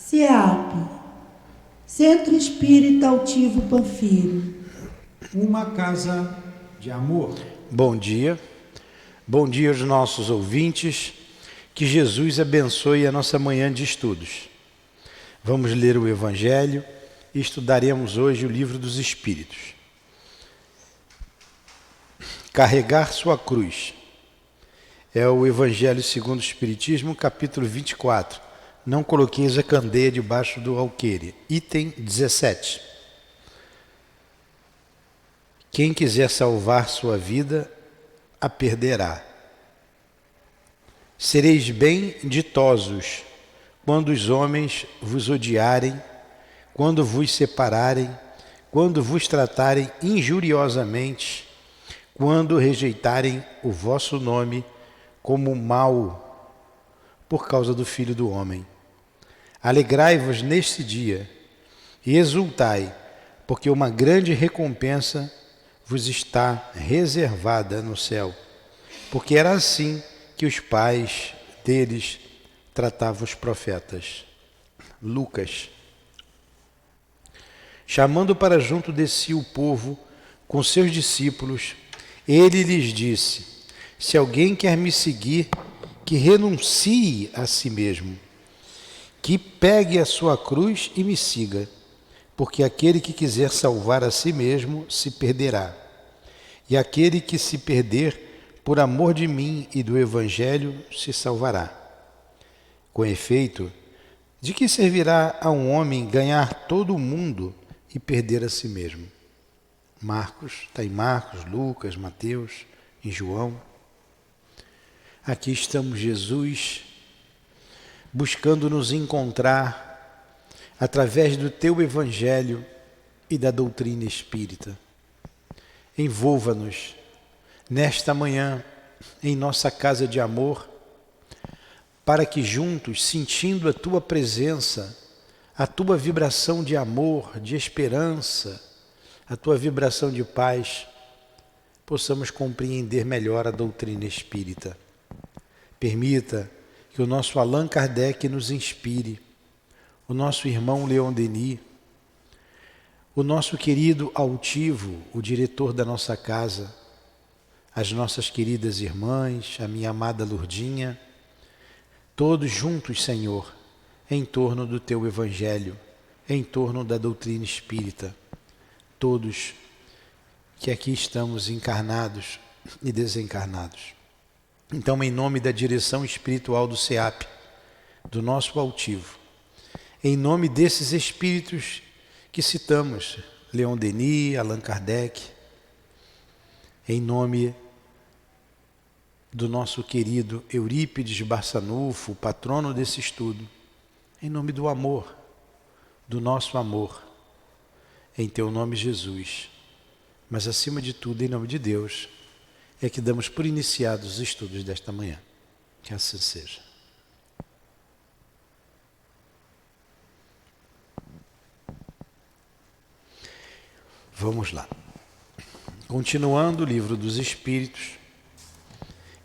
CEAP, Centro Espírita Altivo Panfiro. Uma casa de amor. Bom dia aos nossos ouvintes, que Jesus abençoe a nossa manhã de estudos. Vamos ler o Evangelho e estudaremos hoje o Livro dos Espíritos. Carregar sua cruz. É o Evangelho segundo o Espiritismo, capítulo 24. Não coloqueis a candeia debaixo do alqueire. Item 17. Quem quiser salvar sua vida, a perderá. Sereis bem ditosos quando os homens vos odiarem, quando vos separarem, quando vos tratarem injuriosamente, quando rejeitarem o vosso nome como mal por causa do Filho do Homem. Alegrai-vos neste dia e exultai, porque uma grande recompensa vos está reservada no céu, porque era assim que os pais deles tratavam os profetas. Lucas. Chamando para junto de si o povo com seus discípulos, ele lhes disse: se alguém quer me seguir, que renuncie a si mesmo, que pegue a sua cruz e me siga, porque aquele que quiser salvar a si mesmo se perderá, e aquele que se perder por amor de mim e do Evangelho se salvará. Com efeito, de que servirá a um homem ganhar todo o mundo e perder a si mesmo? Marcos, está em Marcos, Lucas, Mateus, em João. Aqui estamos, Jesus, buscando nos encontrar através do teu Evangelho e da doutrina espírita. Envolva-nos nesta manhã em nossa casa de amor, para que juntos, sentindo a tua presença, a tua vibração de amor, de esperança, a tua vibração de paz, possamos compreender melhor a doutrina espírita. Permita que o nosso Allan Kardec nos inspire, o nosso irmão Leon Denis, o nosso querido Altivo, o diretor da nossa casa, as nossas queridas irmãs, a minha amada Lourdinha, todos juntos, Senhor, em torno do teu Evangelho, em torno da doutrina espírita, todos que aqui estamos encarnados e desencarnados. Então, em nome da direção espiritual do CEAP, do nosso Altivo, em nome desses espíritos que citamos, Leon Denis, Allan Kardec, em nome do nosso querido Eurípides Barçanufo, patrono desse estudo, em nome do amor, do nosso amor, em teu nome, Jesus, mas acima de tudo, em nome de Deus, é que damos por iniciados os estudos desta manhã. Que assim seja. Vamos lá. Continuando o Livro dos Espíritos,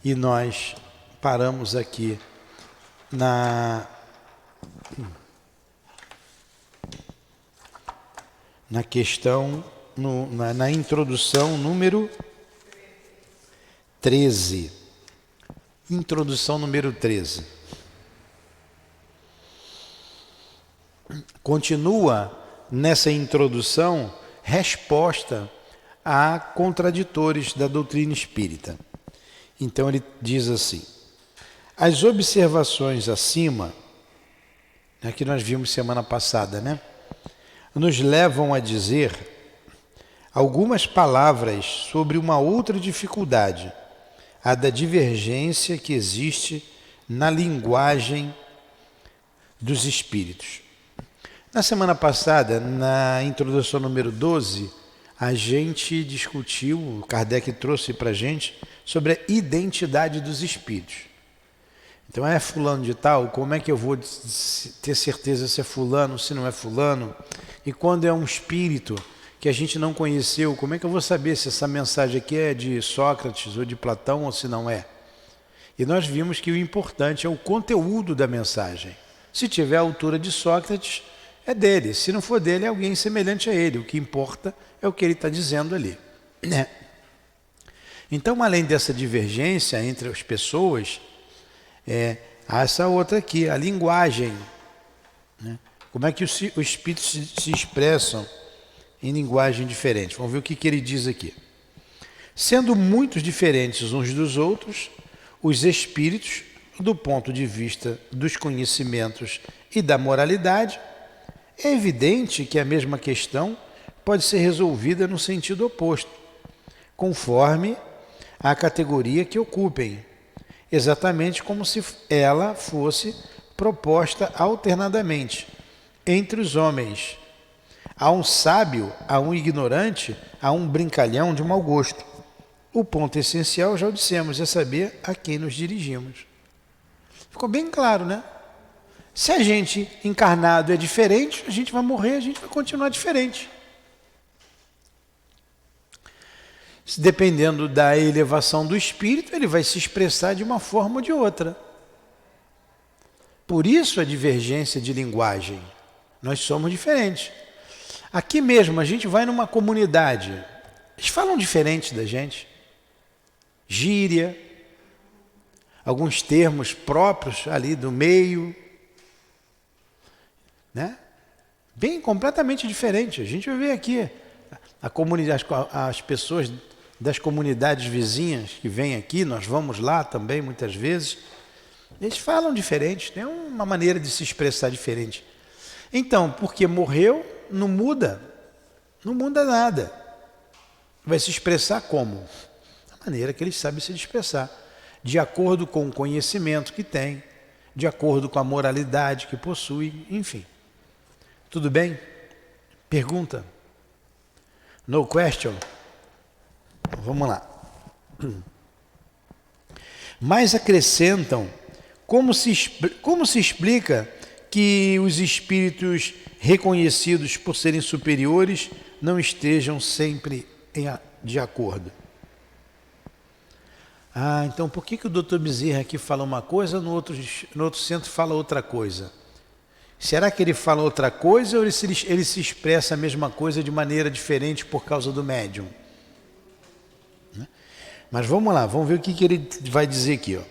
e nós paramos aqui na questão, na introdução número 13. Introdução número 13. Continua nessa introdução resposta a contraditores da doutrina espírita. Então ele diz assim: as observações acima, que nós vimos semana passada, nos levam a dizer algumas palavras sobre uma outra dificuldade, a da divergência que existe na linguagem dos espíritos. Na semana passada, na introdução número 12, a gente discutiu, Kardec trouxe para a gente, sobre a identidade dos espíritos. Então, é fulano de tal, como é que eu vou ter certeza se é fulano, se não é fulano? E quando é um espírito que a gente não conheceu, como é que eu vou saber se essa mensagem aqui é de Sócrates ou de Platão ou se não é? E nós vimos que o importante é o conteúdo da mensagem, Se tiver a altura de Sócrates, é dele. Se não for dele, é alguém semelhante a ele. O que importa é o que ele está dizendo ali, né? Então, além dessa divergência entre as pessoas, há essa outra aqui, a linguagem, né? Como é que os espíritos se expressam em linguagem diferente? Vamos ver o que ele diz aqui. Sendo muito diferentes uns dos outros, os espíritos, do ponto de vista dos conhecimentos e da moralidade, é evidente que a mesma questão pode ser resolvida no sentido oposto, conforme a categoria que ocupem, exatamente como se ela fosse proposta alternadamente entre os homens. Há um sábio, há um ignorante, há um brincalhão de mau gosto. O ponto essencial, já o dissemos, é saber a quem nos dirigimos. Ficou bem claro, né? Se a gente encarnado é diferente, a gente vai morrer, a gente vai continuar diferente. Dependendo da elevação do espírito, ele vai se expressar de uma forma ou de outra. Por isso a divergência de linguagem. Nós somos diferentes. Aqui mesmo, a gente vai numa comunidade, eles falam diferente da gente. Gíria, alguns termos próprios ali do meio, né? Bem, completamente diferente. A gente vai ver aqui a comunidade, as pessoas das comunidades vizinhas que vêm aqui, nós vamos lá também muitas vezes, eles falam diferente, tem uma maneira de se expressar diferente. Então, porque morreu, não muda nada. Vai se expressar como? Da maneira que eles sabem se expressar, de acordo com o conhecimento que tem, de acordo com a moralidade que possui, enfim. Tudo bem? Pergunta? No question? Vamos lá. Mas acrescentam, como se explica que os espíritos reconhecidos por serem superiores não estejam sempre de acordo? Então por que o Dr. Bezerra aqui fala uma coisa, no outro centro fala outra coisa? Será que ele fala outra coisa ou ele se expressa a mesma coisa de maneira diferente por causa do médium? Mas vamos lá, vamos ver o que ele vai dizer aqui, ó.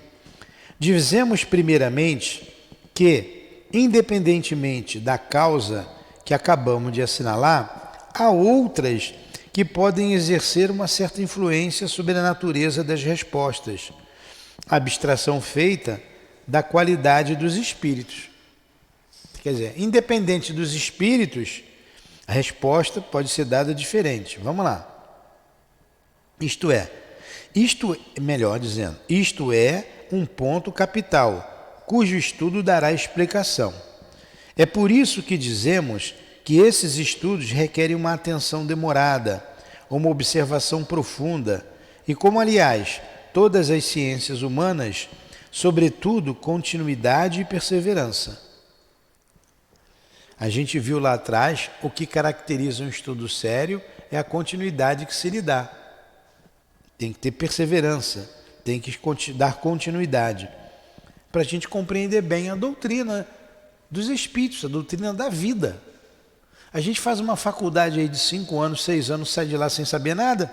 Dizemos primeiramente que, independentemente da causa que acabamos de assinalar, há outras que podem exercer uma certa influência sobre a natureza das respostas, abstração feita da qualidade dos espíritos. Quer dizer, independente dos espíritos, a resposta pode ser dada diferente. Vamos lá. Isto é um ponto capital, cujo estudo dará explicação. É por isso que dizemos que esses estudos requerem uma atenção demorada, uma observação profunda, e como, aliás, todas as ciências humanas, sobretudo continuidade e perseverança. A gente viu lá atrás, o que caracteriza um estudo sério é a continuidade que se lhe dá. Tem que ter perseverança, tem que dar continuidade, para a gente compreender bem a doutrina dos espíritos, a doutrina da vida. A gente faz uma faculdade aí de 5 anos, 6 anos, sai de lá sem saber nada,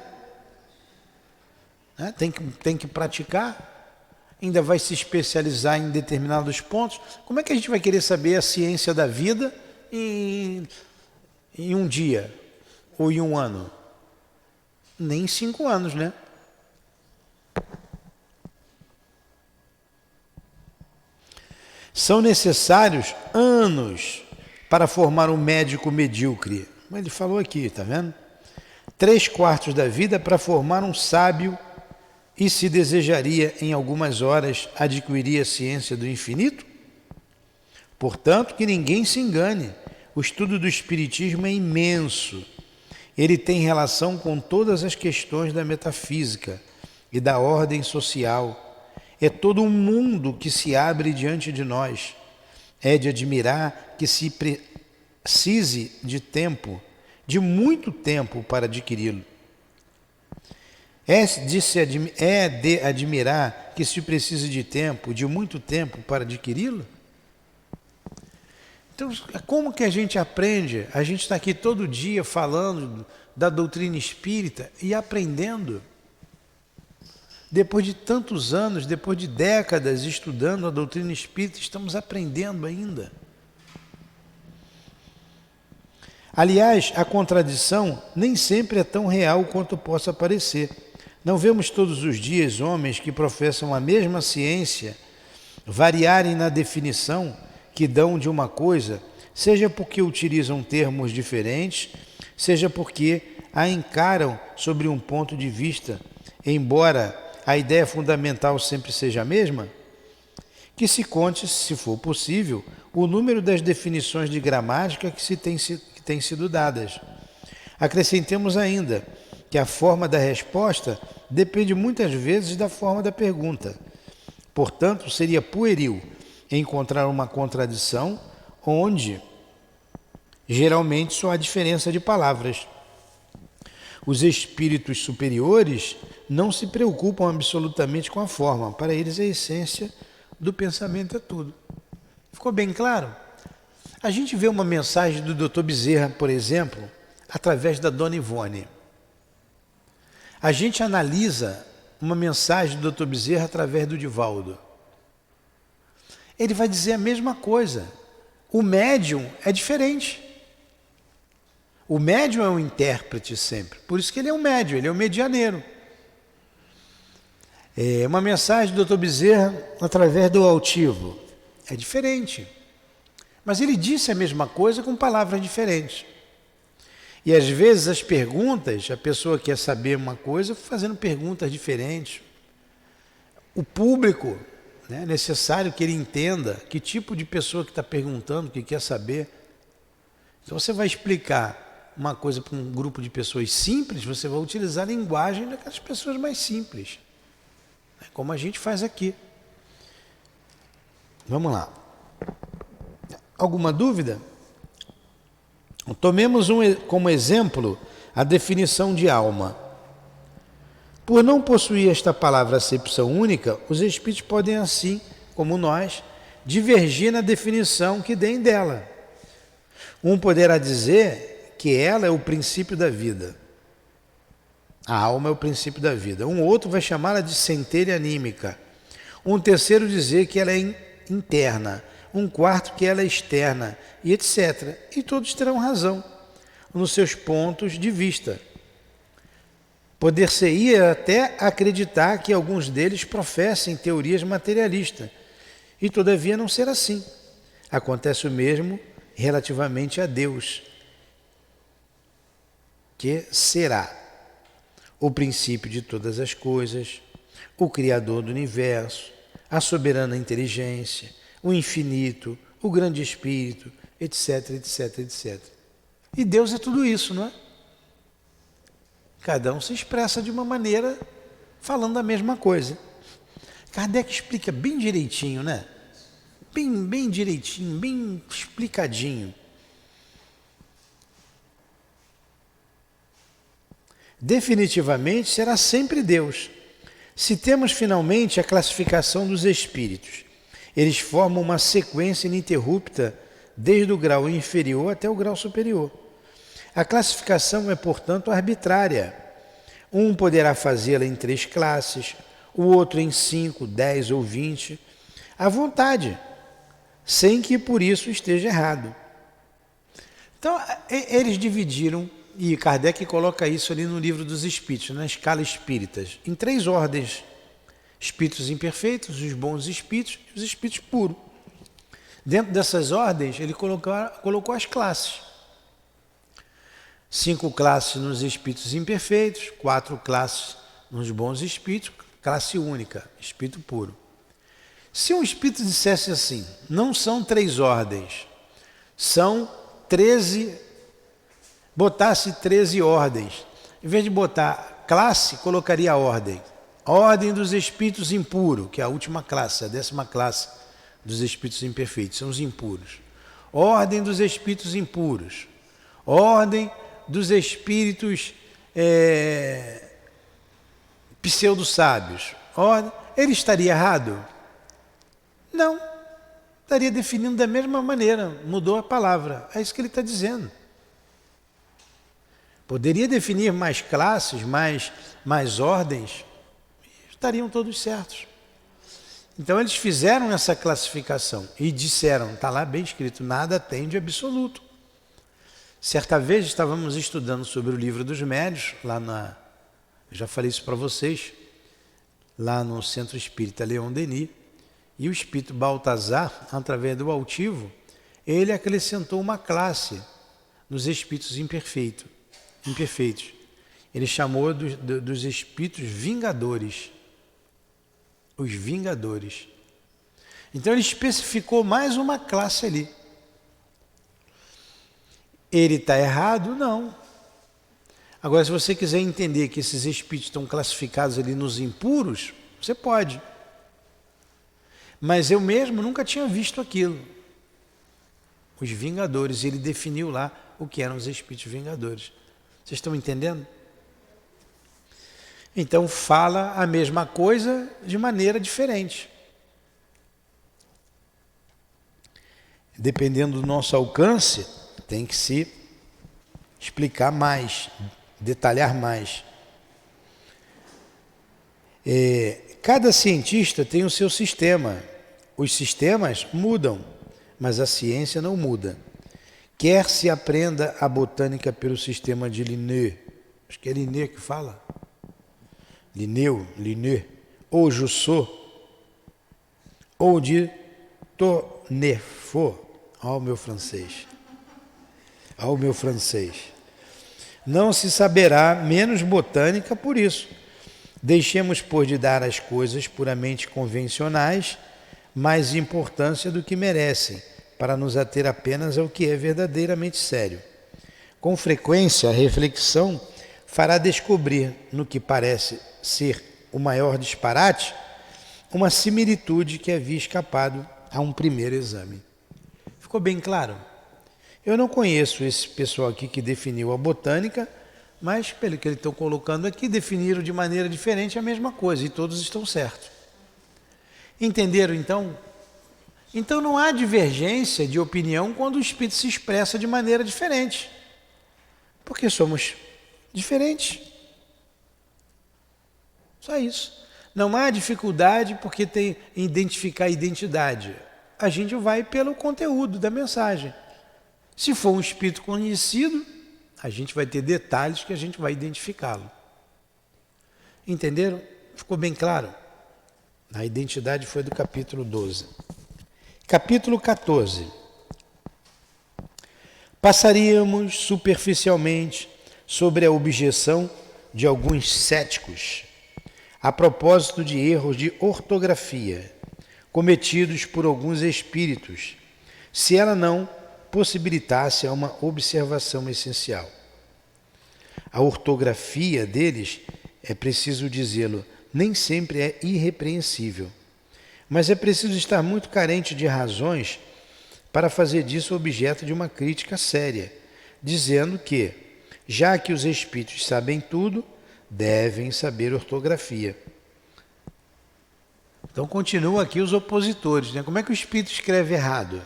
né? Tem que praticar, ainda vai se especializar em determinados pontos. Como é que a gente vai querer saber a ciência da vida em um dia ou em um ano? Nem em 5 anos, né? São necessários anos para formar um médico medíocre. Ele falou aqui, está vendo? 3/4 da vida para formar um sábio, e se desejaria em algumas horas adquirir a ciência do infinito? Portanto, que ninguém se engane, o estudo do Espiritismo é imenso. Ele tem relação com todas as questões da metafísica e da ordem social. É todo um mundo que se abre diante de nós. É de admirar que se precise de tempo, de muito tempo para adquiri-lo. É de admirar que se precise de tempo, de muito tempo para adquiri-lo? Então, como que a gente aprende? A gente está aqui todo dia falando da doutrina espírita e aprendendo. Depois de tantos anos, depois de décadas estudando a doutrina espírita, estamos aprendendo ainda. Aliás, a contradição nem sempre é tão real quanto possa parecer. Não vemos todos os dias homens que professam a mesma ciência variarem na definição que dão de uma coisa, seja porque utilizam termos diferentes, seja porque a encaram sobre um ponto de vista, embora a ideia fundamental sempre seja a mesma? Que se conte, se for possível, o número das definições de gramática que têm sido dadas. Acrescentemos ainda que a forma da resposta depende muitas vezes da forma da pergunta. Portanto, seria pueril encontrar uma contradição onde geralmente só há diferença de palavras. Os espíritos superiores não se preocupam absolutamente com a forma. Para eles, a essência do pensamento é tudo. Ficou bem claro? A gente vê uma mensagem do Dr. Bezerra, por exemplo, através da Dona Ivone. A gente analisa uma mensagem do Dr. Bezerra através do Divaldo. Ele vai dizer a mesma coisa. O médium é diferente. O médium é um intérprete sempre. Por isso que ele é um médium, ele é um medianeiro. É uma mensagem do Dr. Bezerra através do altivo. É diferente. Mas ele disse a mesma coisa com palavras diferentes. E às vezes as perguntas, a pessoa quer saber uma coisa fazendo perguntas diferentes. O público, né, é necessário que ele entenda que tipo de pessoa que está perguntando, que quer saber. Então você vai explicar uma coisa para um grupo de pessoas simples, você vai utilizar a linguagem daquelas pessoas mais simples. Como a gente faz aqui. Vamos lá. Alguma dúvida? Tomemos como exemplo a definição de alma. Por não possuir esta palavra acepção única, os espíritos podem assim, como nós, divergir na definição que deem dela. Um poderá dizer que ela é o princípio da vida. A alma é o princípio da vida. Um outro vai chamá-la de centelha anímica. Um terceiro dizer que ela é interna. Um quarto que ela é externa, e etc. E todos terão razão nos seus pontos de vista. Poder-se-ia até acreditar que alguns deles professem teorias materialistas, e todavia não ser assim. Acontece o mesmo relativamente a Deus, que será o princípio de todas as coisas, o Criador do universo, a soberana inteligência, o infinito, o grande espírito, etc, etc, etc. E Deus é tudo isso, não é? Cada um se expressa de uma maneira falando a mesma coisa. Kardec explica bem direitinho, né? Bem direitinho, bem explicadinho. Definitivamente será sempre Deus. Se temos finalmente a classificação dos espíritos, eles formam uma sequência ininterrupta desde o grau inferior até o grau superior. A classificação é, portanto, arbitrária. Um poderá fazê-la em 3 classes, o outro em 5, 10 ou 20, à vontade, sem que por isso esteja errado. Então, eles dividiram, e Kardec coloca isso ali no Livro dos Espíritos, na escala espíritas, em 3 ordens: espíritos imperfeitos, os bons espíritos e os espíritos puros. Dentro dessas ordens, ele colocou as classes. 5 classes nos espíritos imperfeitos, 4 classes nos bons espíritos, classe única, espírito puro. Se um espírito dissesse assim, não são 3 ordens, são 13, botasse 13 ordens, em vez de botar classe, colocaria a ordem. A ordem dos espíritos impuros, que é a última classe, a 10ª classe dos espíritos imperfeitos, são os impuros. Ordem dos espíritos impuros. Ordem dos espíritos pseudo-sábios. Ele estaria errado? Não. estaria definindo da mesma maneira, mudou a palavra. É isso que ele está dizendo. Poderia definir mais classes, mais ordens, estariam todos certos. Então eles fizeram essa classificação e disseram, está lá bem escrito, nada tem de absoluto. Certa vez estávamos estudando sobre o livro dos médiuns, eu já falei isso para vocês, lá no Centro Espírita Leon Denis, e o espírito Baltazar, através do altivo, ele acrescentou uma classe nos espíritos imperfeitos. Ele chamou dos espíritos vingadores. Os vingadores. Então ele especificou mais uma classe ali. Ele está errado? Não. Agora, se você quiser entender que esses espíritos estão classificados ali nos impuros, você pode. Mas eu mesmo nunca tinha visto aquilo. Os vingadores, ele definiu lá o que eram os espíritos vingadores. Vocês estão entendendo? Então fala a mesma coisa de maneira diferente. Dependendo do nosso alcance, tem que se explicar mais, detalhar mais. Cada cientista tem o seu sistema. Os sistemas mudam, mas a ciência não muda. Quer se aprenda a botânica pelo sistema de Linné, acho que é Linné que fala, Linné, ou Jussot, ou de Tonnerfort, ao meu francês. Não se saberá menos botânica por isso. Deixemos, pois, de dar às coisas puramente convencionais mais importância do que merecem, para nos ater apenas ao que é verdadeiramente sério. Com frequência, a reflexão fará descobrir, no que parece ser o maior disparate, uma similitude que havia escapado a um primeiro exame. Ficou bem claro? Eu não conheço esse pessoal aqui que definiu a botânica, mas pelo que eles estão colocando aqui, definiram de maneira diferente a mesma coisa, e todos estão certos. Entenderam então? Então não há divergência de opinião quando o espírito se expressa de maneira diferente. Porque somos diferentes. Só isso. Não há dificuldade porque tem em identificar a identidade. A gente vai pelo conteúdo da mensagem. Se for um espírito conhecido, a gente vai ter detalhes que a gente vai identificá-lo. Entenderam? Ficou bem claro? A identidade foi do capítulo 12. Capítulo 14. Passaríamos superficialmente sobre a objeção de alguns céticos a propósito de erros de ortografia cometidos por alguns espíritos, se ela não possibilitasse uma observação essencial. A ortografia deles, é preciso dizê-lo, nem sempre é irrepreensível. Mas é preciso estar muito carente de razões para fazer disso objeto de uma crítica séria, dizendo que, já que os espíritos sabem tudo, devem saber ortografia. Então continuam aqui os opositores, né? Como é que o espírito escreve errado?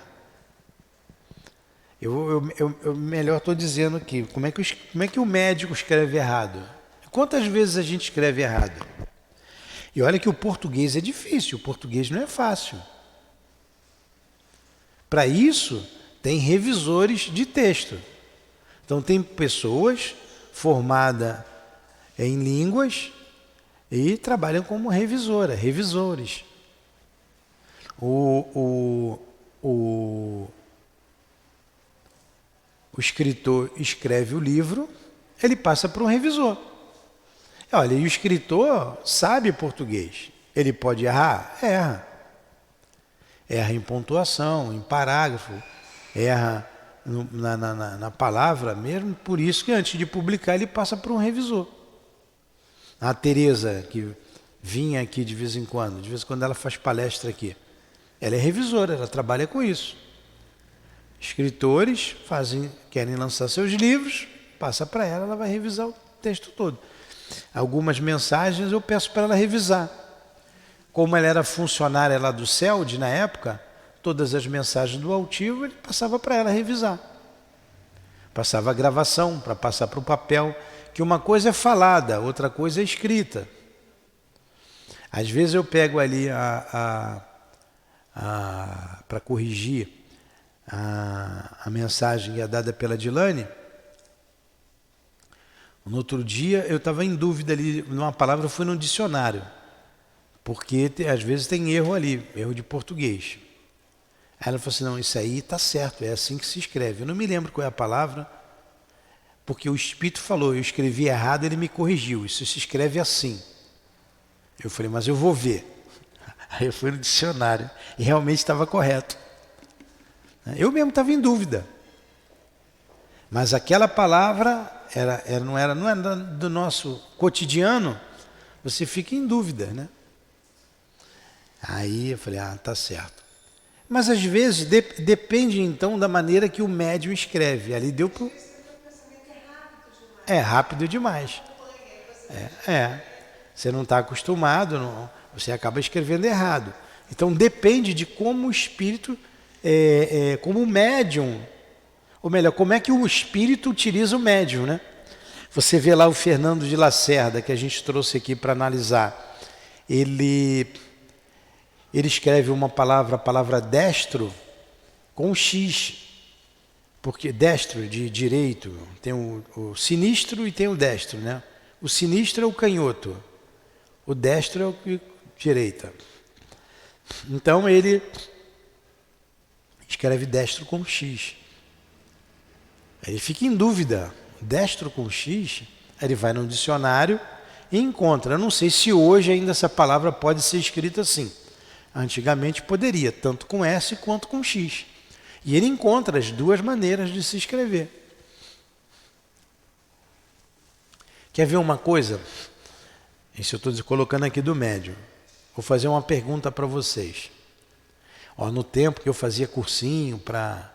Eu melhor estou dizendo aqui, como é que o médico escreve errado? Quantas vezes a gente escreve errado? E olha que o português é difícil, o português não é fácil. Para isso, tem revisores de texto. Então, tem pessoas formadas em línguas e trabalham como revisores. O escritor escreve o livro, ele passa para um revisor. Olha, e o escritor sabe português. Ele pode errar? Erra. Erra em pontuação, em parágrafo, erra na palavra mesmo. Por isso que antes de publicar ele passa para um revisor. A Tereza, que vinha aqui de vez em quando ela faz palestra aqui. Ela é revisora, ela trabalha com isso. Escritores querem lançar seus livros, passa para ela, ela vai revisar o texto todo. Algumas mensagens eu peço para ela revisar. Como ela era funcionária lá do CELD na época, todas as mensagens do altivo, ele passava para ela revisar. Passava a gravação para passar para o papel, que uma coisa é falada, outra coisa é escrita. Às vezes eu pego ali para corrigir a mensagem que é dada pela Dilane. No outro dia eu estava em dúvida ali, numa palavra eu fui no dicionário, porque às vezes tem erro ali, erro de português. Aí ela falou assim, não, isso aí está certo, é assim que se escreve. Eu não me lembro qual é a palavra, porque o Espírito falou, eu escrevi errado, ele me corrigiu, isso se escreve assim. Eu falei, mas eu vou ver. Aí eu fui no dicionário e realmente estava correto. Eu mesmo estava em dúvida. Mas aquela palavra não era do nosso cotidiano, você fica em dúvida, né? Aí eu falei, tá certo. Mas às vezes depende então da maneira que o médium escreve. Ali deu pro... É rápido demais. Você não está acostumado, você acaba escrevendo errado. Então depende de como o espírito, como o médium, ou melhor, como é que o espírito utiliza o médium, né? Você vê lá o Fernando de Lacerda, que a gente trouxe aqui para analisar. Ele escreve a palavra destro, com X. Porque destro, de direito, tem o sinistro e tem o destro, né? O sinistro é o canhoto, o destro é o direita. Então ele escreve destro com X. Ele fica em dúvida, destro com X, ele vai no dicionário e encontra. Eu não sei se hoje ainda essa palavra pode ser escrita assim. Antigamente poderia, tanto com S quanto com X. E ele encontra as duas maneiras de se escrever. Quer ver uma coisa? Isso eu estou colocando aqui do médium. Vou fazer uma pergunta para vocês. No tempo que eu fazia cursinho para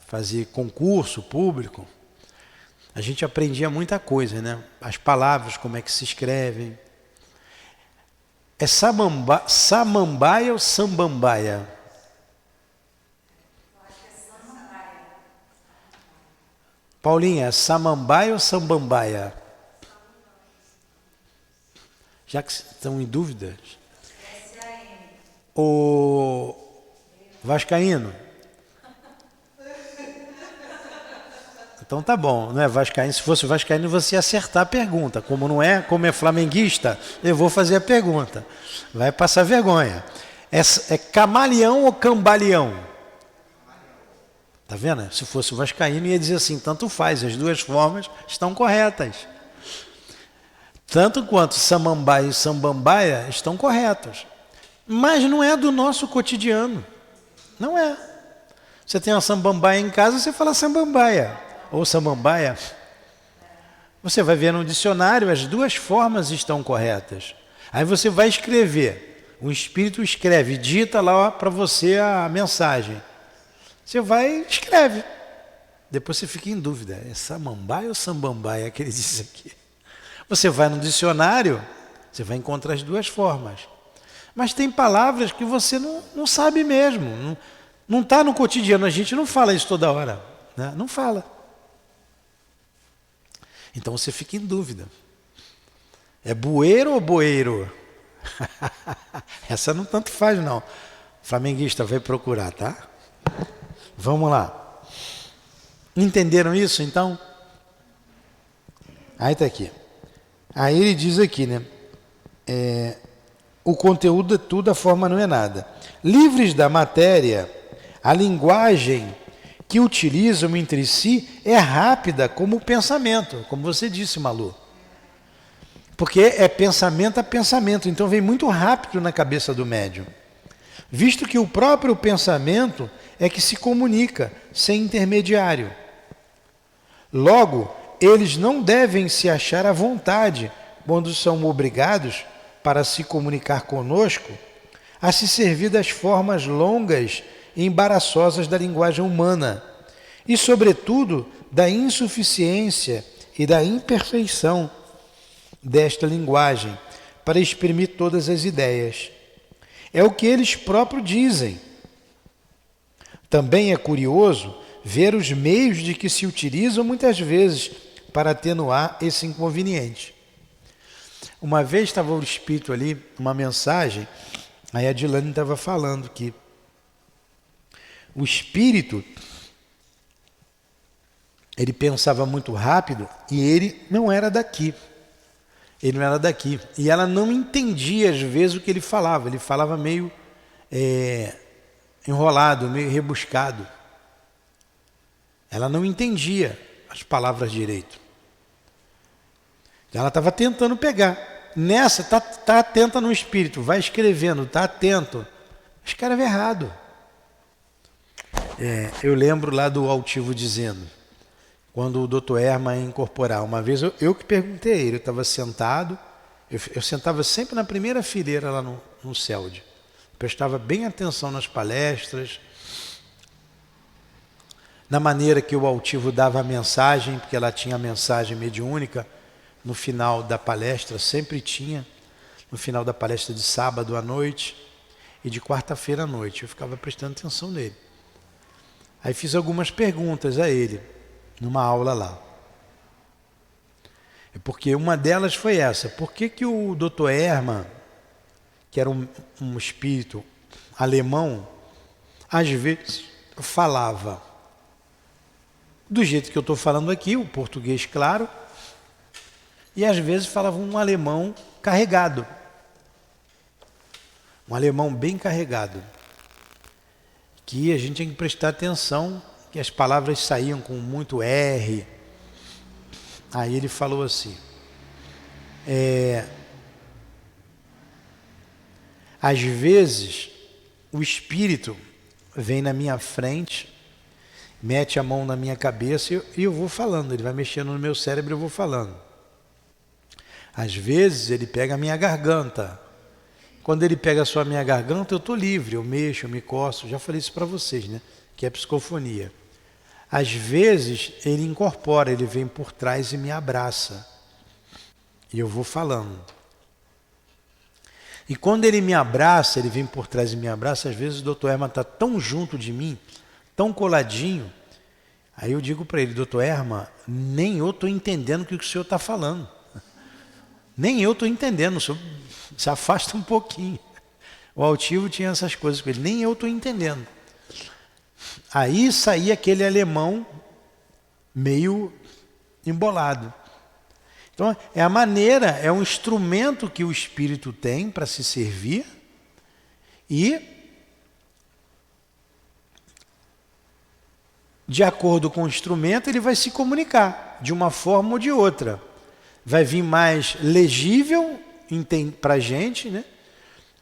fazer concurso público, a gente aprendia muita coisa, né? As palavras, como é que se escrevem. É samambaia ou sambambaia? Paulinha, samambaia ou sambambaia? Já que estão em dúvida. O vascaíno. Então tá bom, não é vascaíno. Se fosse vascaíno, você ia acertar a pergunta. Como não é, como é flamenguista, eu vou fazer a pergunta. Vai passar vergonha. É camaleão ou cambaleão? Tá vendo? Se fosse vascaíno, ia dizer assim, tanto faz, as duas formas estão corretas. Tanto quanto samambaia e sambambaia estão corretos. Mas não é do nosso cotidiano. Não é. Você tem uma sambambaia em casa, você fala sambambaia. Ou samambaia. Você vai ver no dicionário, as duas formas estão corretas. Aí você vai escrever. O espírito escreve, dita lá para você a mensagem. Você vai e escreve. Depois você fica em dúvida. É samambaia ou sambambaia que ele diz aqui? Você vai no dicionário, você vai encontrar as duas formas. Mas tem palavras que você não sabe mesmo. Não está no cotidiano. A gente não fala isso toda hora. Né? Não fala. Então você fica em dúvida. É bueiro ou boeiro? Essa não tanto faz, não. Flamenguista vai procurar, tá? Vamos lá. Entenderam isso, então? Aí está aqui. Aí ele diz aqui, né? O conteúdo é tudo, a forma não é nada. Livres da matéria, a linguagem que utilizam entre si é rápida como o pensamento, como você disse, Malu. Porque é pensamento a pensamento, então vem muito rápido na cabeça do médium. Visto que o próprio pensamento é que se comunica sem intermediário. Logo, eles não devem se achar à vontade quando são obrigados, para se comunicar conosco, a se servir das formas longas e embaraçosas da linguagem humana e, sobretudo, da insuficiência e da imperfeição desta linguagem para exprimir todas as ideias. É o que eles próprios dizem. Também é curioso ver os meios de que se utilizam muitas vezes para atenuar esse inconveniente. Uma vez estava o Espírito ali, uma mensagem, aí a Dilane estava falando que o Espírito, ele pensava muito rápido e ele não era daqui. Ele não era daqui. E ela não entendia às vezes o que ele falava. Ele falava meio enrolado, meio rebuscado. Ela não entendia as palavras direito. Ela estava tentando pegar. Nessa, tá atenta no Espírito, vai escrevendo, tá atento. Escreve errado. Eu lembro lá do Altivo dizendo, quando o Dr. Herman ia incorporar, uma vez eu que perguntei a ele, eu estava sentado, eu sentava sempre na primeira fileira lá no CELD, prestava bem atenção nas palestras, na maneira que o Altivo dava a mensagem, porque ela tinha a mensagem mediúnica, no final da palestra, sempre tinha, no final da palestra de sábado à noite e de quarta-feira à noite, eu ficava prestando atenção nele. Aí fiz algumas perguntas a ele, numa aula lá. Porque uma delas foi essa, por que o Dr. Herman, que era um espírito alemão, às vezes falava do jeito que eu estou falando aqui, o português claro, e às vezes falava um alemão carregado, um alemão bem carregado, que a gente tinha que prestar atenção, que as palavras saíam com muito R. Aí ele falou assim, às vezes o espírito vem na minha frente, mete a mão na minha cabeça e eu vou falando, ele vai mexendo no meu cérebro e eu vou falando. Às vezes ele pega a minha garganta. Quando ele pega só a minha garganta, eu estou livre, eu mexo, eu me coço. Já falei isso para vocês, né? Que é psicofonia. Às vezes ele incorpora, ele vem por trás e me abraça. E eu vou falando. E quando ele me abraça, ele vem por trás e me abraça, às vezes o Dr. Herman está tão junto de mim, tão coladinho. Aí eu digo para ele, Dr. Herman, nem eu estou entendendo o que o senhor está falando. Nem eu estou entendendo, o senhor se afasta um pouquinho. O Altivo tinha essas coisas com ele, nem eu estou entendendo. Aí saía aquele alemão meio embolado. Então, é a maneira, é um instrumento que o espírito tem para se servir e, de acordo com o instrumento, ele vai se comunicar de uma forma ou de outra. Vai vir mais legível para a gente, né?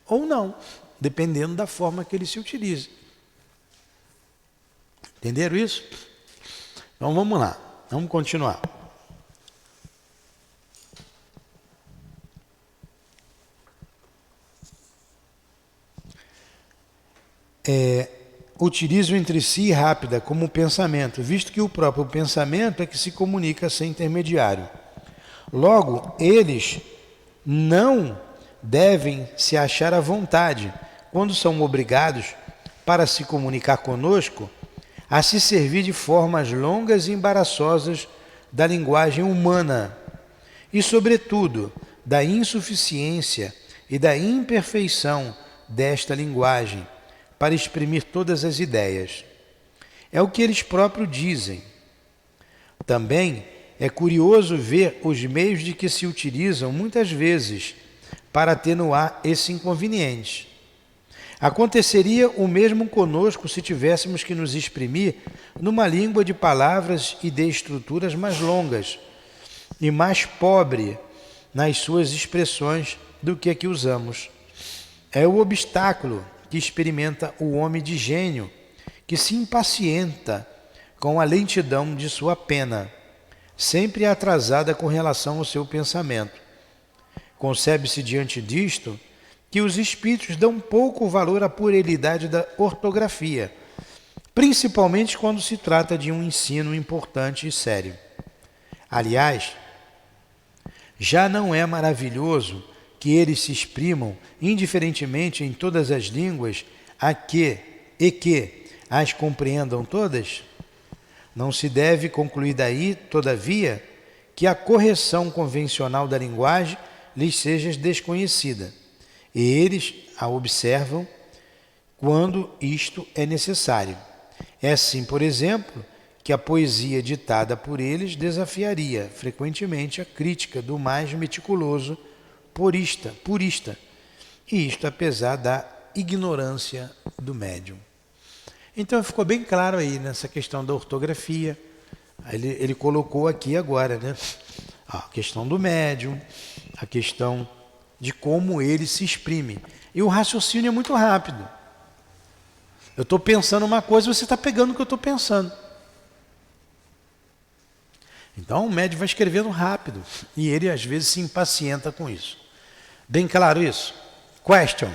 Ou não, dependendo da forma que ele se utiliza. Entenderam isso? Então vamos lá, vamos continuar. Utilizo entre si rápida como pensamento, visto que o próprio pensamento é que se comunica sem intermediário. Logo, eles não devem se achar à vontade, quando são obrigados, para se comunicar conosco, a se servir de formas longas e embaraçosas da linguagem humana e, sobretudo, da insuficiência e da imperfeição desta linguagem para exprimir todas as ideias. É o que eles próprios dizem. Também é curioso ver os meios de que se utilizam muitas vezes para atenuar esse inconveniente. Aconteceria o mesmo conosco se tivéssemos que nos exprimir numa língua de palavras e de estruturas mais longas e mais pobre nas suas expressões do que a que usamos. É o obstáculo que experimenta o homem de gênio, que se impacienta com a lentidão de sua pena, sempre atrasada com relação ao seu pensamento. Concebe-se diante disto que os espíritos dão pouco valor à puerilidade da ortografia, principalmente quando se trata de um ensino importante e sério. Aliás, já não é maravilhoso que eles se exprimam indiferentemente em todas as línguas e que as compreendam todas? Não se deve concluir daí, todavia, que a correção convencional da linguagem lhes seja desconhecida, e eles a observam quando isto é necessário. É assim, por exemplo, que a poesia ditada por eles desafiaria frequentemente a crítica do mais meticuloso purista, e isto apesar da ignorância do médium. Então ficou bem claro aí nessa questão da ortografia. Ele colocou aqui agora, né? A questão do médium, a questão de como ele se exprime. E o raciocínio é muito rápido. Eu estou pensando uma coisa, você está pegando o que eu estou pensando. Então o médium vai escrevendo rápido e ele às vezes se impacienta com isso. Bem claro isso? Question?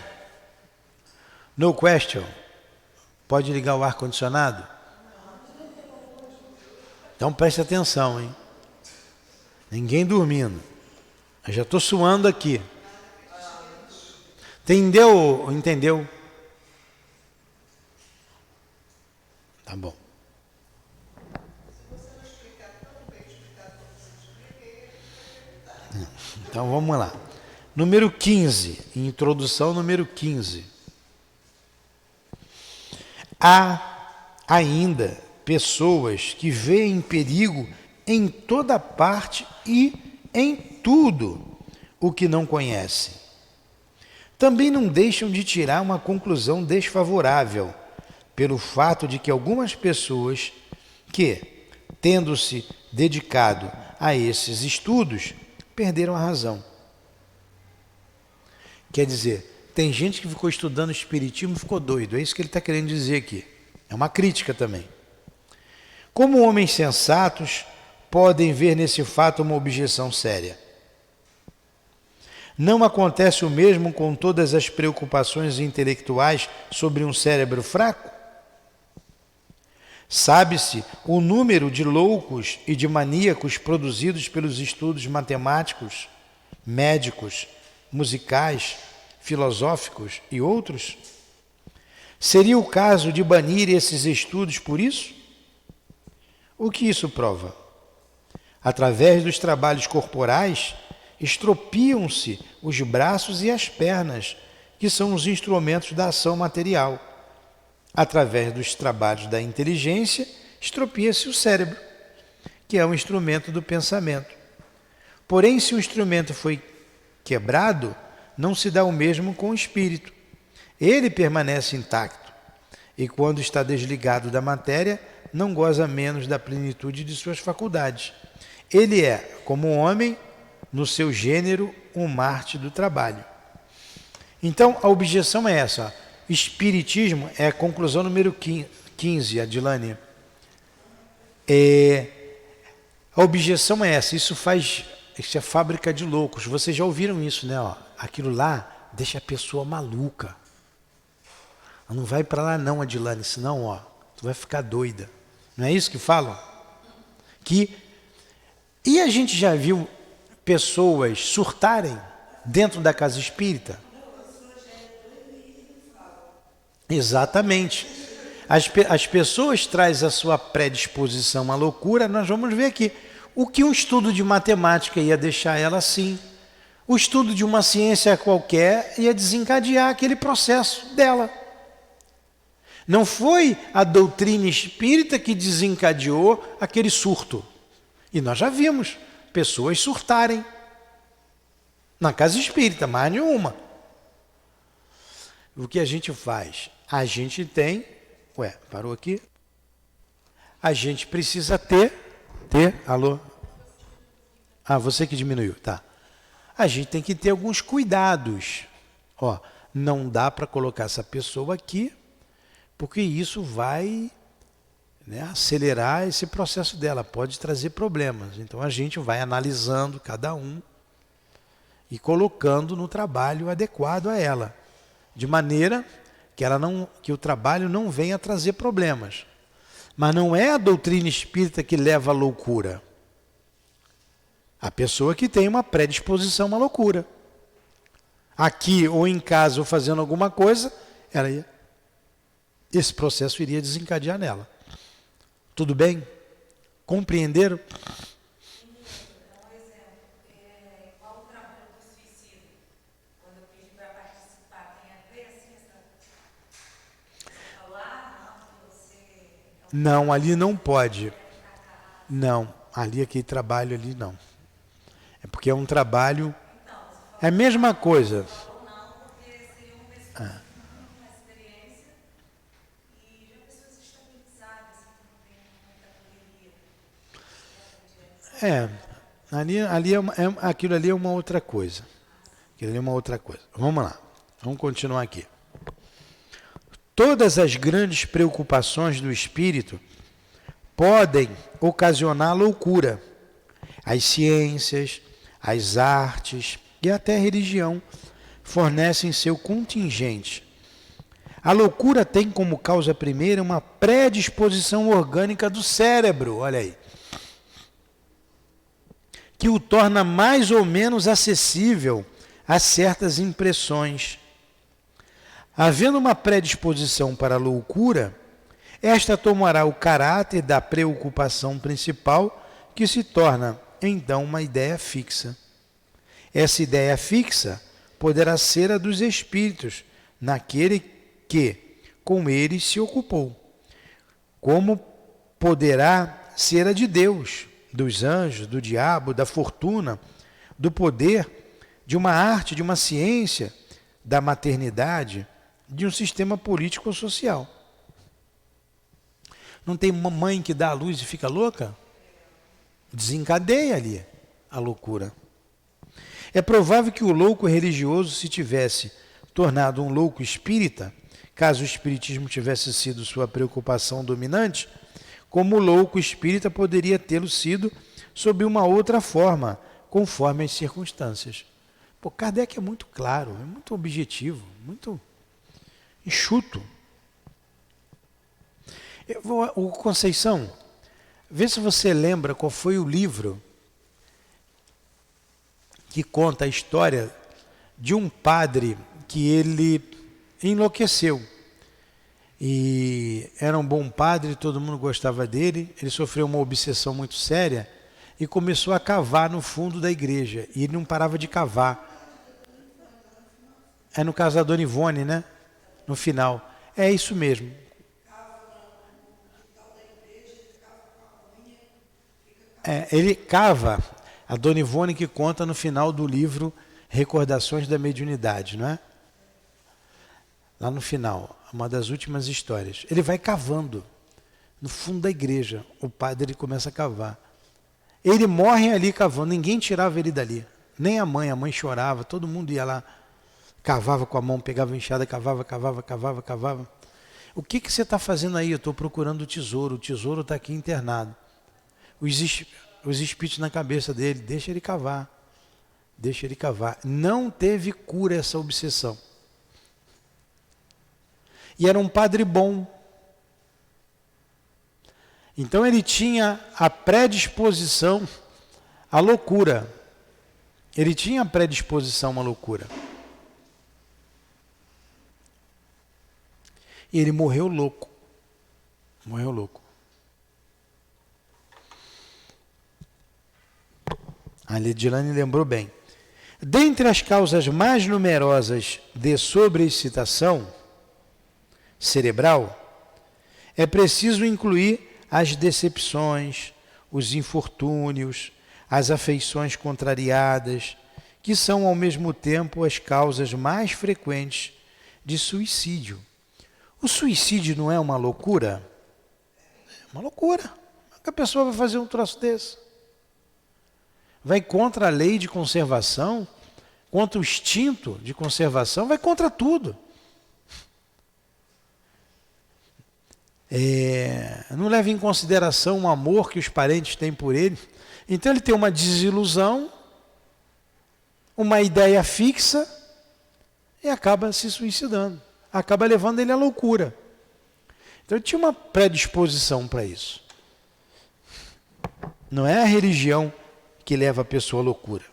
No question? Pode ligar o ar-condicionado? Então preste atenção, hein? Ninguém dormindo. Eu já estou suando aqui. Entendeu? Entendeu? Tá bom. Então vamos lá. Número 15, introdução número 15. Há ainda pessoas que veem perigo em toda parte e em tudo o que não conhecem. Também não deixam de tirar uma conclusão desfavorável pelo fato de que algumas pessoas que, tendo-se dedicado a esses estudos, perderam a razão. Quer dizer, tem gente que ficou estudando espiritismo e ficou doido. É isso que ele está querendo dizer aqui. É uma crítica também. Como homens sensatos podem ver nesse fato uma objeção séria? Não acontece o mesmo com todas as preocupações intelectuais sobre um cérebro fraco? Sabe-se o número de loucos e de maníacos produzidos pelos estudos matemáticos, médicos, musicais, filosóficos e outros? Seria o caso de banir esses estudos por isso? O que isso prova? Através dos trabalhos corporais, estropiam-se os braços e as pernas, que são os instrumentos da ação material. Através dos trabalhos da inteligência, estropia-se o cérebro, que é o instrumento do pensamento. Porém, se o instrumento foi quebrado, não se dá o mesmo com o espírito. Ele permanece intacto, e quando está desligado da matéria, não goza menos da plenitude de suas faculdades. Ele é, como um homem, no seu gênero, um Marte do trabalho. Então, a objeção é essa. Espiritismo é a conclusão número 15, Adilane. A objeção é essa. Isso é fábrica de loucos. Vocês já ouviram isso, né? Aquilo lá deixa a pessoa maluca. Não vai para lá não, Adilane, senão tu vai ficar doida. Não é isso que falam? E a gente já viu pessoas surtarem dentro da casa espírita? Exatamente. As pessoas trazem a sua predisposição à loucura, nós vamos ver aqui. O que um estudo de matemática ia deixar ela assim? O estudo de uma ciência qualquer ia desencadear aquele processo dela. Não foi a doutrina espírita que desencadeou aquele surto. E nós já vimos pessoas surtarem na casa espírita, mais nenhuma. O que a gente faz? A gente tem... parou aqui? A gente precisa ter... Alô? Você que diminuiu, tá. A gente tem que ter alguns cuidados. Não dá para colocar essa pessoa aqui, porque isso vai acelerar esse processo dela, pode trazer problemas. Então a gente vai analisando cada um e colocando no trabalho adequado a ela, de maneira que o trabalho não venha trazer problemas. Mas não é a doutrina espírita que leva à loucura. A pessoa que tem uma predisposição à loucura. aqui ou em casa ou fazendo alguma coisa, esse processo iria desencadear nela. Tudo bem? Compreenderam? Não, ali não pode. Não, ali aquele trabalho ali não. É porque é um trabalho. É a mesma coisa. Aquilo ali é uma outra coisa. Aquilo ali é uma outra coisa. Vamos lá, vamos continuar aqui. Todas as grandes preocupações do espírito podem ocasionar loucura. As ciências, as artes e até a religião fornecem seu contingente. A loucura tem como causa primeira uma predisposição orgânica do cérebro, olha aí, que o torna mais ou menos acessível a certas impressões. Havendo uma predisposição para a loucura, esta tomará o caráter da preocupação principal, que se torna, então, uma ideia fixa. Essa ideia fixa poderá ser a dos espíritos, naquele que com eles se ocupou, como poderá ser a de Deus, dos anjos, do diabo, da fortuna, do poder, de uma arte, de uma ciência, da maternidade, de um sistema político ou social. Não tem uma mãe que dá a luz e fica louca? Desencadeia ali a loucura. É provável que o louco religioso se tivesse tornado um louco espírita, caso o espiritismo tivesse sido sua preocupação dominante, como o louco espírita poderia tê-lo sido sob uma outra forma, conforme as circunstâncias. Pô, Kardec é muito claro, é muito objetivo, muito enxuto. O Conceição, vê se você lembra qual foi o livro que conta a história de um padre que ele enlouqueceu. E era um bom padre, todo mundo gostava dele. Ele sofreu uma obsessão muito séria e começou a cavar no fundo da igreja. E ele não parava de cavar. É no caso da Dona Ivone, né? No final. É isso mesmo. Ele cava. A Dona Ivone que conta no final do livro Recordações da Mediunidade, não é? Lá no final, uma das últimas histórias. Ele vai cavando no fundo da igreja. O padre começa a cavar. Ele morre ali cavando, ninguém tirava ele dali. Nem a mãe chorava, todo mundo ia lá, cavava com a mão, pegava a enxada, cavava. O que você está fazendo aí? Eu estou procurando o tesouro está aqui internado. Os espíritos na cabeça dele, deixa ele cavar. Não teve cura essa obsessão. E era um padre bom. Então ele tinha a predisposição à loucura. Ele tinha a predisposição à loucura. E ele morreu louco. A Lidilane lembrou bem. Dentre as causas mais numerosas de sobreexcitação cerebral, é preciso incluir as decepções, os infortúnios, as afeições contrariadas, que são ao mesmo tempo as causas mais frequentes de suicídio. O suicídio não é uma loucura? É uma loucura. Como é que a pessoa vai fazer um troço desse? Vai contra a lei de conservação, contra o instinto de conservação, vai contra tudo. Não leva em consideração o amor que os parentes têm por ele. Então ele tem uma desilusão, uma ideia fixa e acaba se suicidando. Acaba levando ele à loucura. Então ele tinha uma predisposição para isso. Não é a religião que leva a pessoa à loucura.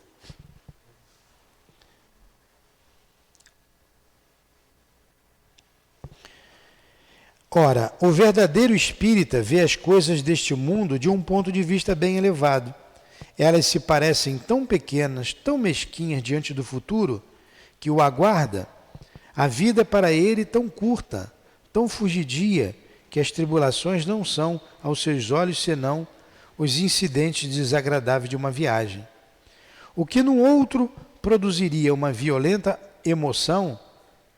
Ora, o verdadeiro espírita vê as coisas deste mundo de um ponto de vista bem elevado. Elas se parecem tão pequenas, tão mesquinhas diante do futuro, que o aguarda. A vida para ele tão curta, tão fugidia, que as tribulações não são, aos seus olhos, senão os incidentes desagradáveis de uma viagem. O que no outro produziria uma violenta emoção,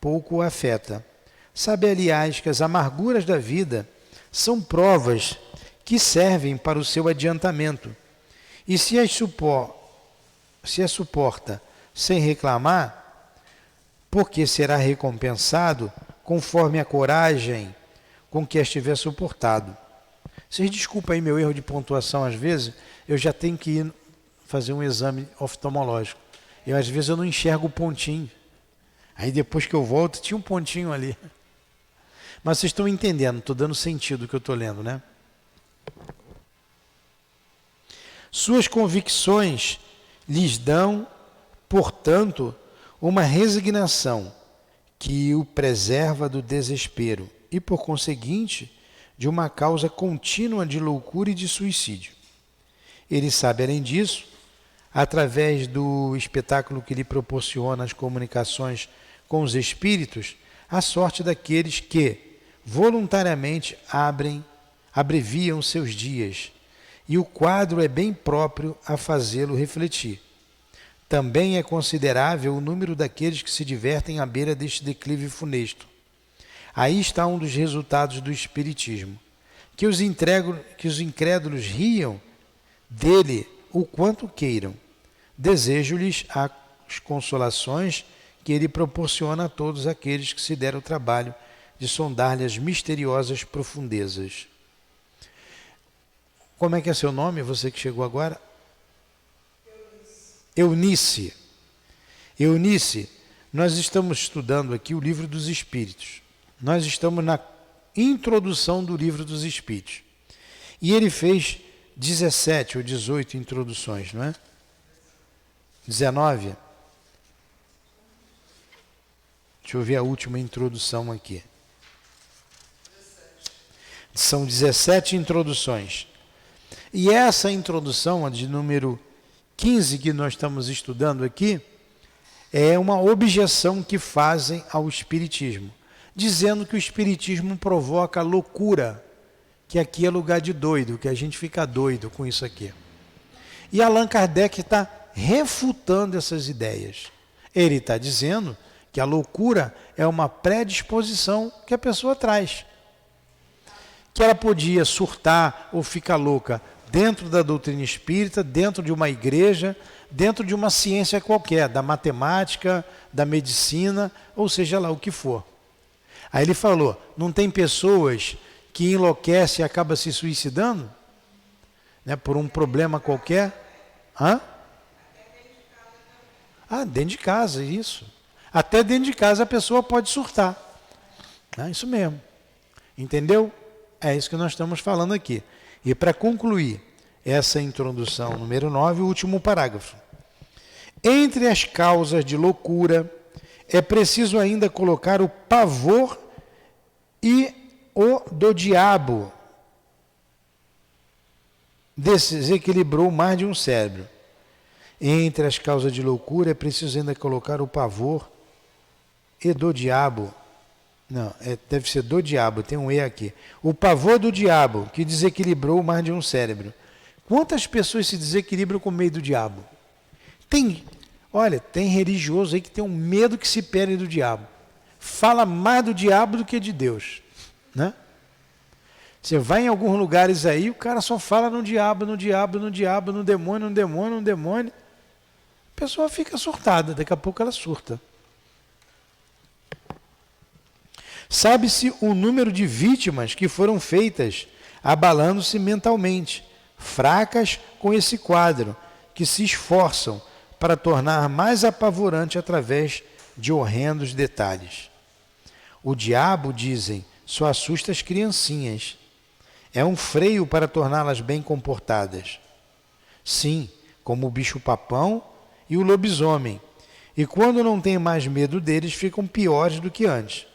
pouco o afeta. Sabe, aliás, que as amarguras da vida são provas que servem para o seu adiantamento. E se as suporta sem reclamar, porque será recompensado conforme a coragem com que as tiver suportado. Vocês desculpem aí meu erro de pontuação, às vezes eu já tenho que ir fazer um exame oftalmológico. Às vezes eu não enxergo o pontinho. Aí depois que eu volto, tinha um pontinho ali. Mas vocês estão entendendo, estou dando sentido o que eu estou lendo, né? Suas convicções lhes dão, portanto, uma resignação que o preserva do desespero e, por conseguinte, de uma causa contínua de loucura e de suicídio. Ele sabe, além disso, através do espetáculo que lhe proporciona as comunicações com os espíritos, a sorte daqueles que, voluntariamente, abreviam seus dias, e o quadro é bem próprio a fazê-lo refletir. Também é considerável o número daqueles que se divertem à beira deste declive funesto. Aí está um dos resultados do Espiritismo. Que os incrédulos riam dele o quanto queiram. Desejo-lhes as consolações que ele proporciona a todos aqueles que se deram o trabalho de sondar-lhe as misteriosas profundezas. Como é que é seu nome, você que chegou agora? Eunice. Eunice, nós estamos estudando aqui o Livro dos Espíritos. Nós estamos na introdução do Livro dos Espíritos. E ele fez 17 ou 18 introduções, não é? 19? Deixa eu ver a última introdução aqui. São 17 introduções. E essa introdução, a de número 15 que nós estamos estudando aqui, é uma objeção que fazem ao Espiritismo, dizendo que o Espiritismo provoca loucura, que aqui é lugar de doido, que a gente fica doido com isso aqui. E Allan Kardec está refutando essas ideias. Ele está dizendo que a loucura é uma predisposição que a pessoa traz. Que ela podia surtar ou ficar louca dentro da doutrina espírita, dentro de uma igreja, dentro de uma ciência qualquer, da matemática, da medicina, ou seja lá o que for. Aí ele falou, não tem pessoas que enlouquecem e acabam se suicidando? Né, por um problema qualquer? Hã? Dentro de casa, isso. Até dentro de casa a pessoa pode surtar. Isso mesmo. Entendeu? É isso que nós estamos falando aqui. E para concluir essa introdução número 9, o último parágrafo. Entre as causas de loucura, é preciso ainda colocar o pavor e o do diabo. Desequilibrou mais de um cérebro. Entre as causas de loucura, é preciso ainda colocar o pavor e do diabo. Não, deve ser do diabo, tem um E aqui. O pavor do diabo, que desequilibrou mais de um cérebro. Quantas pessoas se desequilibram com medo do diabo? Tem religioso aí que tem um medo que se perde do diabo. Fala mais do diabo do que de Deus. Né? Você vai em alguns lugares aí, o cara só fala no diabo, no diabo, no diabo, no demônio, no demônio, no demônio. A pessoa fica surtada, daqui a pouco ela surta. Sabe-se o número de vítimas que foram feitas abalando-se mentalmente, fracas com esse quadro, que se esforçam para tornar mais apavorante através de horrendos detalhes. O diabo, dizem, só assusta as criancinhas. É um freio para torná-las bem comportadas. Sim, como o bicho-papão e o lobisomem. E quando não tem mais medo deles, ficam piores do que antes.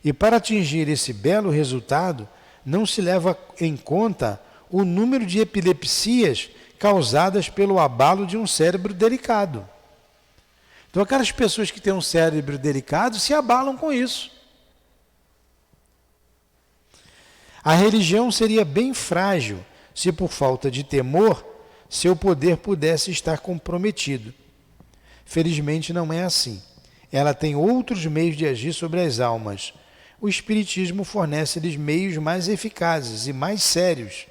E para atingir esse belo resultado, não se leva em conta o número de epilepsias causadas pelo abalo de um cérebro delicado. Então, aquelas pessoas que têm um cérebro delicado se abalam com isso. A religião seria bem frágil se, por falta de temor, seu poder pudesse estar comprometido. Felizmente, não é assim. Ela tem outros meios de agir sobre as almas. O Espiritismo fornece-lhes meios mais eficazes e mais sérios,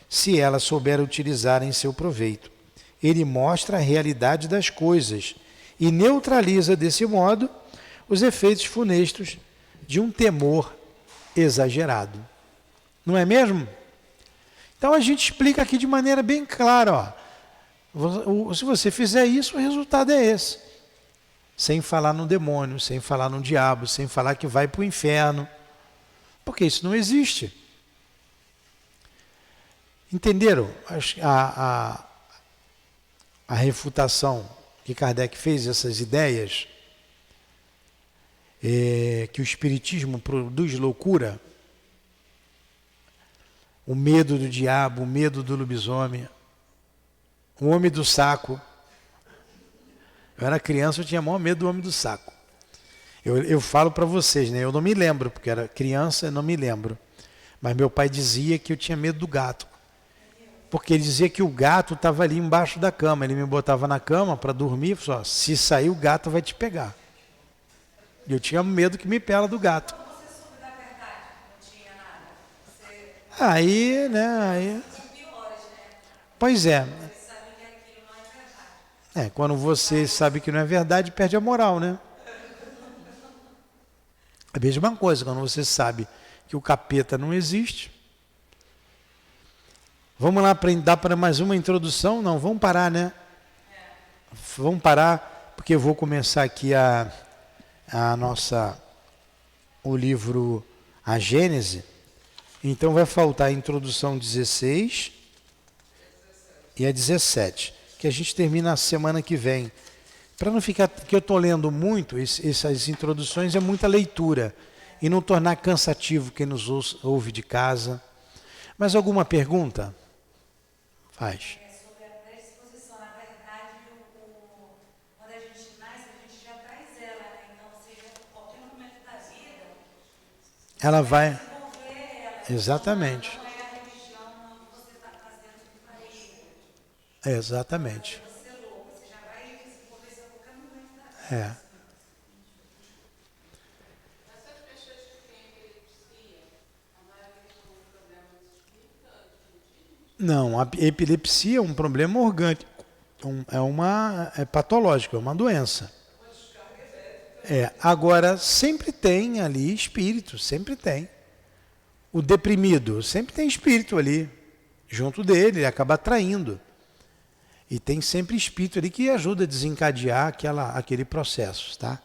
se ela souber utilizar em seu proveito. Ele mostra a realidade das coisas e neutraliza, desse modo, os efeitos funestos de um temor exagerado. Não é mesmo? Então a gente explica aqui de maneira bem clara, ó. Se você fizer isso, o resultado é esse. Sem falar no demônio, sem falar no diabo, sem falar que vai para o inferno. Porque isso não existe. Entenderam a refutação que Kardec fez, essas ideias? Que o Espiritismo produz loucura? O medo do diabo, o medo do lobisomem, o homem do saco. Eu era criança, eu tinha maior medo do homem do saco. Eu falo para vocês, né? Eu não me lembro, porque era criança, eu não me lembro. Mas meu pai dizia que eu tinha medo do gato. Porque ele dizia que o gato estava ali embaixo da cama. Ele me botava na cama para dormir, só, se sair o gato vai te pegar. E eu tinha medo que me pela do gato. Como você soube da verdade? Não tinha nada. Você Aí, né? piores, né? Pois é. Você sabe que aquilo não é verdade. Quando você sabe que não é verdade, perde a moral, né? É a mesma coisa, quando você sabe que o capeta não existe. Vamos lá, dar para mais uma introdução? Não, vamos parar, né? Vamos parar, porque eu vou começar aqui o livro A Gênese. Então vai faltar a introdução 16 e a 17, que a gente termina a semana que vem. Para não ficar, que eu estou lendo muito, essas introduções é muita leitura, e não tornar cansativo quem nos ouve de casa. Mas alguma pergunta? Faz. Sobre a predisposição, na verdade, quando a gente nasce, a gente já traz ela, né? Então, seja em qualquer momento da vida, Ela vai. desenvolver ela. Exatamente. Não é a religião que você está fazendo que vai Exatamente. ser louco. Você já vai desenvolver isso a qualquer momento da vida. É. Essas pessoas que têm epilepsia, a maioria são um problema de espírito, Não, a epilepsia é um problema orgânico, é patológico, é uma doença. Agora, sempre tem ali espírito, sempre tem. O deprimido, sempre tem espírito ali, junto dele, ele acaba atraindo. E tem sempre espírito ali que ajuda a desencadear aquele processo, tá?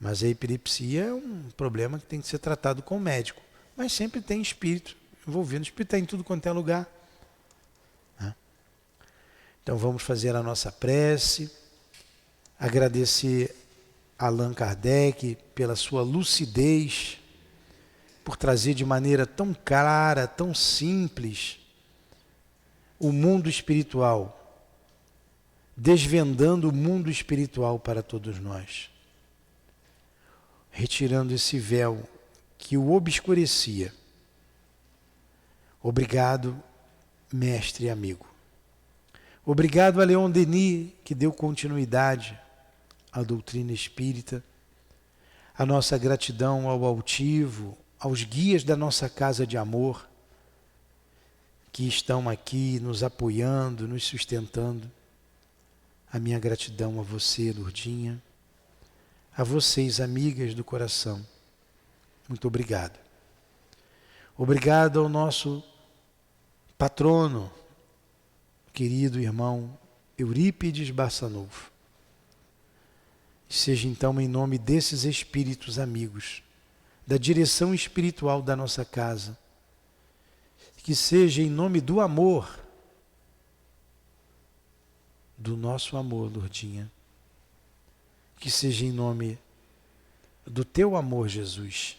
Mas a epilepsia é um problema que tem que ser tratado com o médico. Mas sempre tem espírito envolvido, o espírito está em tudo quanto é lugar. Então vamos fazer a nossa prece, agradecer a Allan Kardec pela sua lucidez, por trazer de maneira tão clara, tão simples, o mundo espiritual, desvendando o mundo espiritual para todos nós, retirando esse véu que o obscurecia. Obrigado, mestre e amigo. Obrigado a Leon Denis, que deu continuidade à doutrina espírita. A nossa gratidão ao altivo, aos guias da nossa casa de amor, que estão aqui nos apoiando, nos sustentando. A minha gratidão a você, Lourdinha, a vocês, amigas do coração. Muito obrigado. Obrigado ao nosso patrono, querido irmão Eurípides Barçanufo. Seja então em nome desses espíritos amigos, da direção espiritual da nossa casa, que seja em nome do amor, do nosso amor, Lourdinha, que seja em nome do teu amor, Jesus,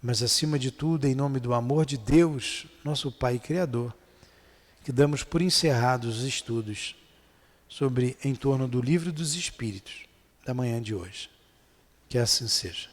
mas acima de tudo, em nome do amor de Deus, nosso Pai Criador, que damos por encerrados os estudos em torno do Livro dos Espíritos da manhã de hoje. Que assim seja.